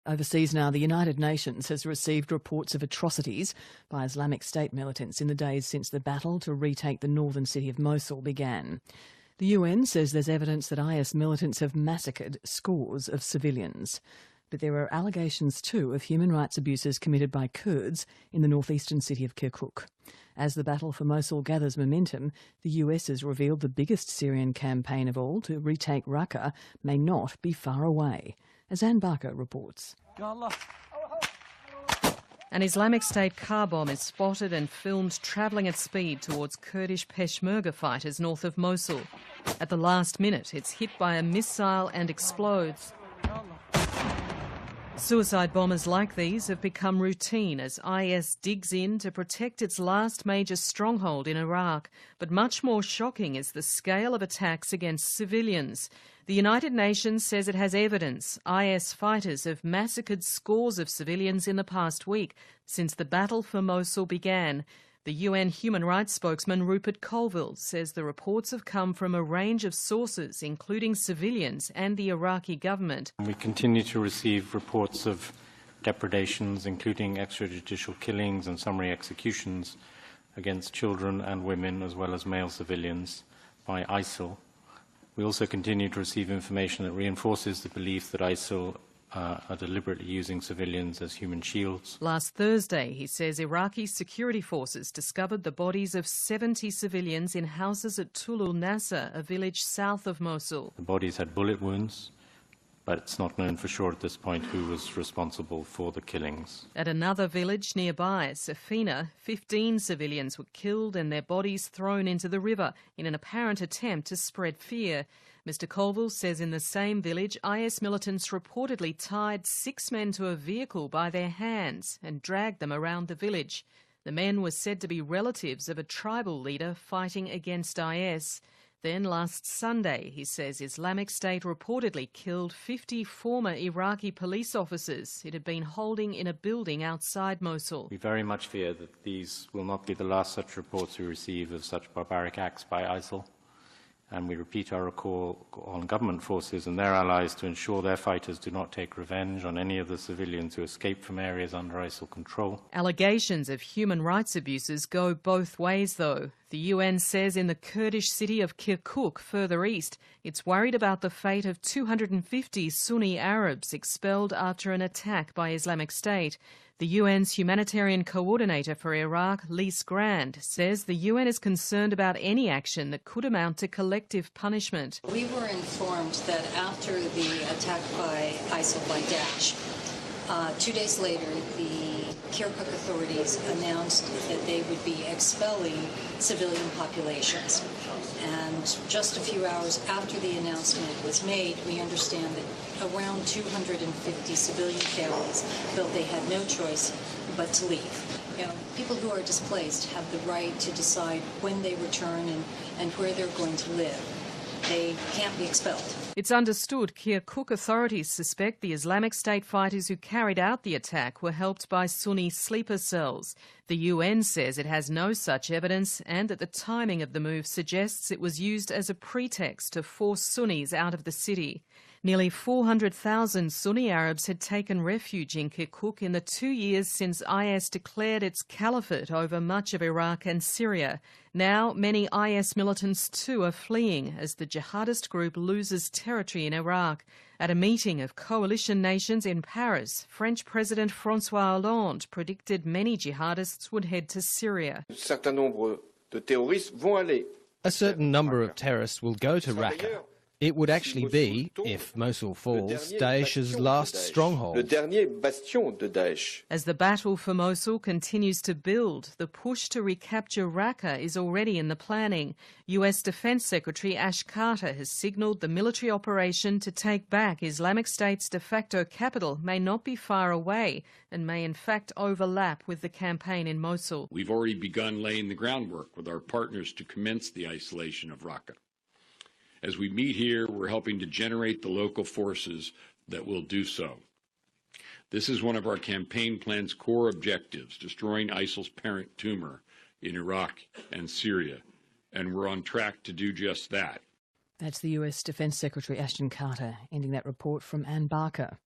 Overseas now, the United Nations has received reports of atrocities by Islamic State militants in the days since the battle to retake the northern city of Mosul began. The UN says there's evidence that IS militants have massacred scores of civilians. But there are allegations too of human rights abuses committed by Kurds in the northeastern city of Kirkuk. As the battle for Mosul gathers momentum, the US has revealed the biggest Syrian campaign of all to retake Raqqa may not be far away. As Anne Barker reports. An Islamic State car bomb is spotted and filmed travelling at speed towards Kurdish Peshmerga fighters north of Mosul. At the last minute, it's hit by a missile and explodes. Suicide bombers like these have become routine as IS digs in to protect its last major stronghold in Iraq. But much more shocking is the scale of attacks against civilians. The United Nations says it has evidence IS fighters have massacred scores of civilians in the past week since the battle for Mosul began. The UN human rights spokesman Rupert Colville says the reports have come from a range of sources, including civilians and the Iraqi government. We continue to receive reports of depredations, including extrajudicial killings and summary executions against children and women, as well as male civilians, by ISIL. We also continue to receive information that reinforces the belief that ISIL are deliberately using civilians as human shields. Last Thursday, he says Iraqi security forces discovered the bodies of 70 civilians in houses at Tulul Nasser, a village south of Mosul. The bodies had bullet wounds, but it's not known for sure at this point who was responsible for the killings. At another village nearby, Safina, 15 civilians were killed and their bodies thrown into the river in an apparent attempt to spread fear. Mr Colville says in the same village, IS militants reportedly tied 6 men to a vehicle by their hands and dragged them around the village. The men were said to be relatives of a tribal leader fighting against IS. Then last Sunday, he says Islamic State reportedly killed 50 former Iraqi police officers it had been holding in a building outside Mosul. We very much fear that these will not be the last such reports we receive of such barbaric acts by ISIL. And we repeat our call on government forces and their allies to ensure their fighters do not take revenge on any of the civilians who escape from areas under ISIL control. Allegations of human rights abuses go both ways, though. The UN says in the Kurdish city of Kirkuk, further east, it's worried about the fate of 250 Sunni Arabs expelled after an attack by Islamic State. The UN's humanitarian coordinator for Iraq, Lise Grand, says the UN is concerned about any action that could amount to collective punishment. We were informed that after the attack by ISIL by Daesh, 2 days later, the Kirkuk authorities announced that they would be expelling civilian populations. And just a few hours after the announcement was made, we understand that around 250 civilian families felt they had no choice but to leave. You know, people who are displaced have the right to decide when they return and where they're going to live. They can't be expelled. It's understood Kirkuk authorities suspect the Islamic State fighters who carried out the attack were helped by Sunni sleeper cells. The UN says it has no such evidence and that the timing of the move suggests it was used as a pretext to force Sunnis out of the city. Nearly 400,000 Sunni Arabs had taken refuge in Kirkuk in the 2 years since IS declared its caliphate over much of Iraq and Syria. Now, many IS militants too are fleeing as the jihadist group loses territory in Iraq. At a meeting of coalition nations in Paris, French President François Hollande predicted many jihadists would head to Syria. A certain number of terrorists will go to Raqqa. It would actually be, if Mosul falls, Daesh's last stronghold. As the battle for Mosul continues to build, the push to recapture Raqqa is already in the planning. US Defense Secretary Ash Carter has signalled the military operation to take back Islamic State's de facto capital may not be far away and may in fact overlap with the campaign in Mosul. We've already begun laying the groundwork with our partners to commence the isolation of Raqqa. As we meet here, we're helping to generate the local forces that will do so. This is one of our campaign plan's core objectives, destroying ISIL's parent tumor in Iraq and Syria, and we're on track to do just that. That's the US Defense Secretary Ashton Carter, ending that report from Anne Barker.